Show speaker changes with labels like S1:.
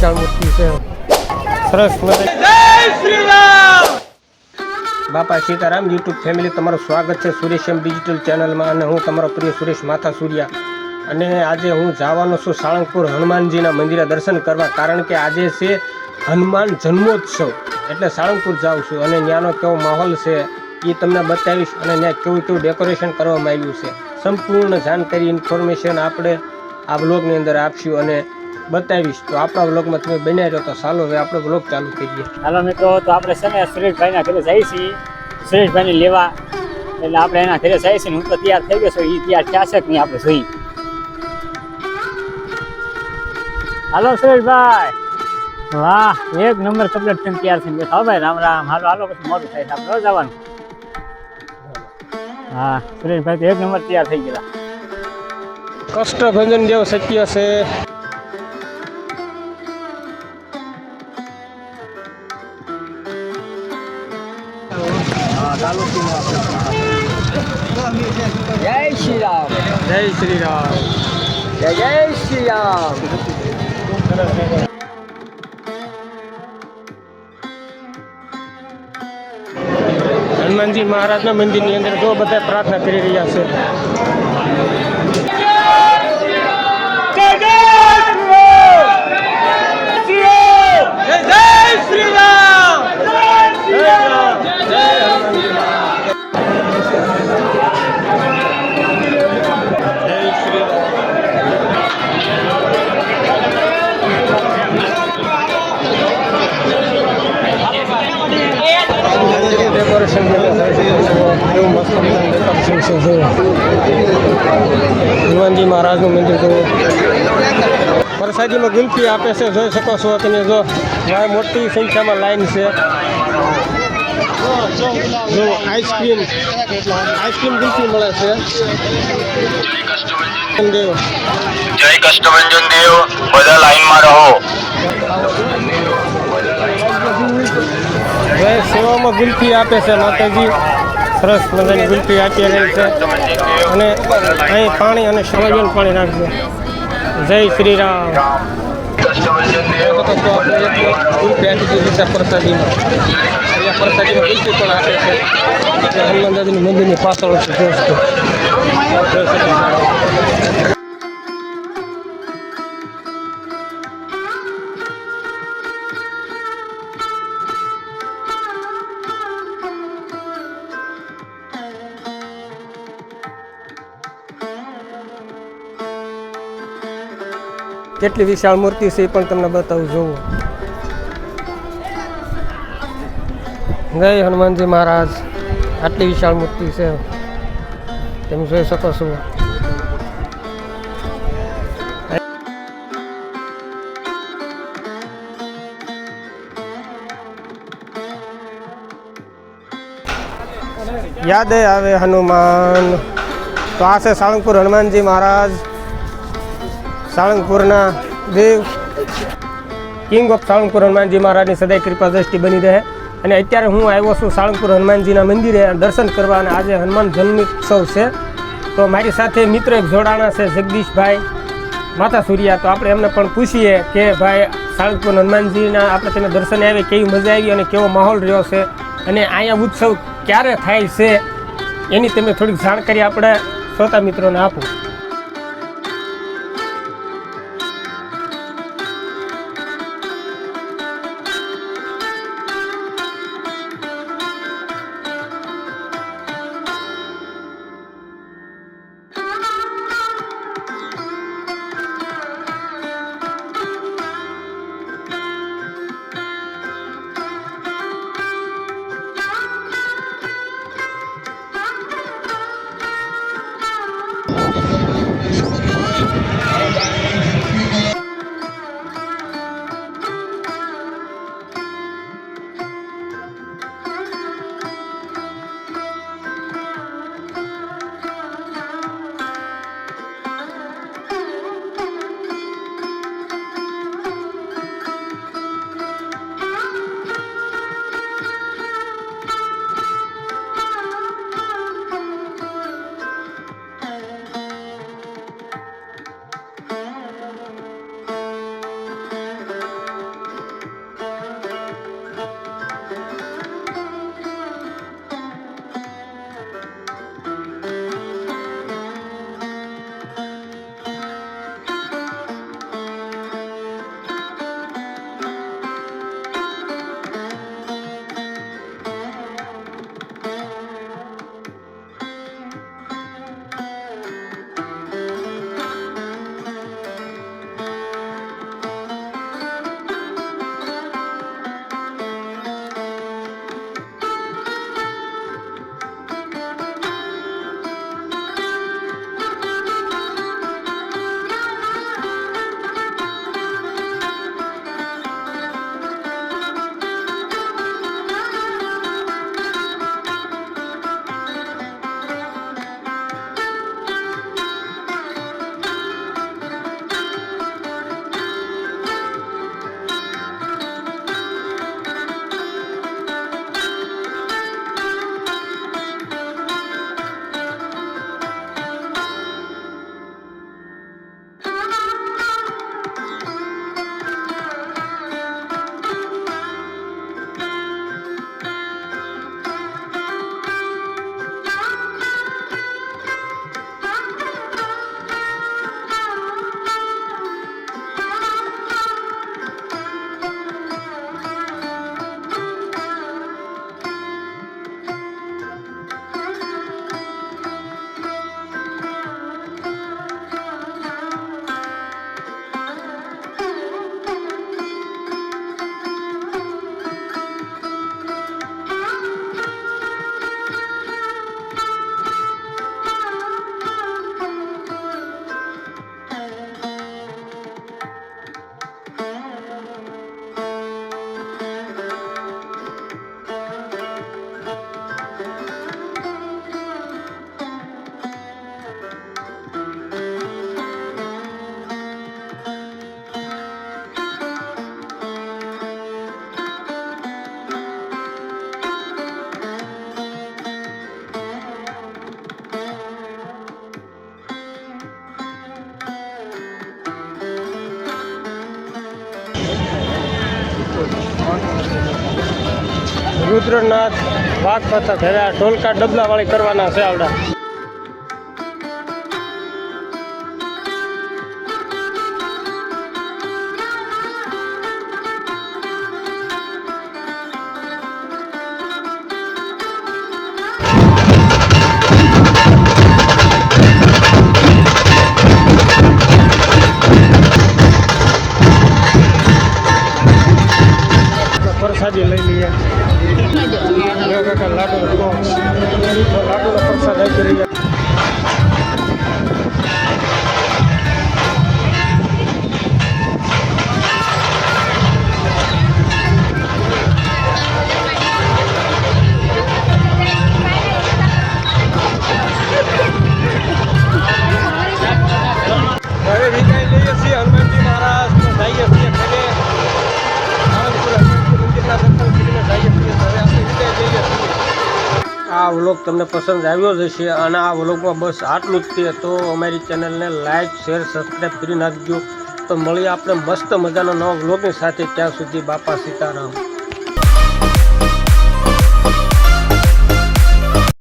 S1: વિશાળ મૂર્તિ છે. સરસ બાપા સીતારામ યુટ્યુબ ફેમિલી, તમારું સ્વાગત છે સુરેશ એમ ડિજિટલ ચેનલમાં. અને હું તમારો પ્રિય સુરેશ માથા સૂર્યા. અને આજે હું જવાનો છું સાળંગપુર હનુમાનજીના મંદિરે દર્શન કરવા, કારણ કે આજે છે હનુમાન જન્મોત્સવ, એટલે સાળંગપુર જાઉં છું. અને ત્યાંનો કેવો માહોલ છે એ તમને બતાવીશ, અને ત્યાં કેવું કેવું ડેકોરેશન કરવામાં આવ્યું છે. સંપૂર્ણ જાણકારી ઇન્ફોર્મેશન આપણે આ બ્લોગની અંદર આપશું અને બતાવીશ. તો આપણા બ્લોગમાં તમે બન્યા રહ્યો. તો ચાલો હવે આપણે બ્લોગ ચાલુ કરીએ.
S2: હાલો મિત્રો, તો આપણે છે ને સુરેશભાઈના ઘરે જઈએ છીએ, સુરેશભાઈને લેવા. એટલે આપણે એના ઘરે જઈએ છીએ. હું તો તૈયાર થઈ ગયો છું, એ તૈયાર થયા છે કે નહીં આપણે જોઈએ. હાલો સુરેશભાઈ, વાહ, એક નંબર કમ્પ્લીટ થઈને તૈયાર થઈને બેઠા. ભાઈ રામ રામ. હાલો હાલો, પછી મોડું થાય આપણે જવાનું. હા સુરેશભાઈ તો એક નંબર તૈયાર થઈ ગયા.
S1: કષ્ટભંજન દેવ સત્ય છે.
S2: જય શ્રી રામ,
S1: જય શ્રી રામ,
S2: જય જય શ્રી રામ.
S1: હનુમાનજી મહારાજના મંદિરની અંદર જો બધા પ્રાર્થના કરી રહ્યા છે. ડેકોરેશન એવું મસ્ત ડેકોરેશન છે. હનુમાનજી મહારાજનું મંદિર જુઓ. પ્રસાદીમાં ગુલ્ફી આપે છે, જોઈ શકો છો તમે. જો મોટી સંખ્યામાં લાઈન છે. જો આઈસ્ક્રીમ ગુલ્ફી મળે છે. દેવ
S3: જય કષ્ટભંજન દેવ, બધા લાઈનમાં રહો.
S1: સેવામાં ગુલ્ફી આપે છે માતાજી. સરસ મજાની ગુલ્ફી આપી રહી છે. અને અહીં પાણી અને સમજન પાણી નાખજો. જય શ્રી રામ. ગુલ્ફી આપી દીધી છે પ્રસાદીમાં. અહીંયા પ્રસાદીમાં ગુલ્ફી પણ આપે છે. હનુમાન દાદાની મંદિરની પાછળ છે. કેટલી વિશાળ મૂર્તિ છે એ પણ તમને બતાવું. જોવો. જય હનુમાનજી મહારાજ. આટલી વિશાળ મૂર્તિ છે, તમે જોઈ શકો છો. યાદ આવે હનુમાન. તો આ છે સાળંગપુર હનુમાનજી મહારાજ, સાળંગપુરના દેવ, કિંગ ઓફ સાળંગપુર હનુમાનજી મહારાજની સદાય કૃપા દ્રષ્ટિ બની રહે. અને અત્યારે હું આવ્યો છું સાળંગપુર હનુમાનજીના મંદિરે દર્શન કરવા. અને આજે હનુમાન જન્મોત્સવ છે. તો મારી સાથે મિત્ર એક જોડાણા છે, જગદીશભાઈ માથા સૂર્યા. તો આપણે એમને પણ પૂછીએ કે ભાઈ સાળંગપુર હનુમાનજીના આપણે તેને દર્શને આવી, કેવી મજા આવી અને કેવો માહોલ રહ્યો છે, અને અહીંયા ઉત્સવ ક્યારે થાય છે એની તમે થોડીક જાણકારી આપણે શ્રોતા મિત્રોને આપો. રુદ્રનાથ વાઘ પથક. હવે આ ઢોલકા ડબલાવાળી કરવાના છે આવડા. પ્રસાદી લઈ લઈએ. જો કાકા લાડુનો પ્રસાદ આપી રહ્યા. હવે વિદાય લઈએ છીએ હનુમાનજી મહારાજ. જઈએ છીએ ઘરે. મંદિરના દર્શન કરીને જઈએ છીએ. હવે આપણે વિદાય લઈએ છીએ. આ વ્લોગ તમને પસંદ આવ્યો જ હશે અને આ વ્લોગમાં બસ આટલું જ છે. તો અમારી ચેનલને લાઈક શેર સબસ્ક્રાઈબ કરી નાખજો. તો મળીએ આપણે મસ્ત મજાનો નવો વ્લોગની સાથે. ત્યાં સુધી બાપા સીતારામ.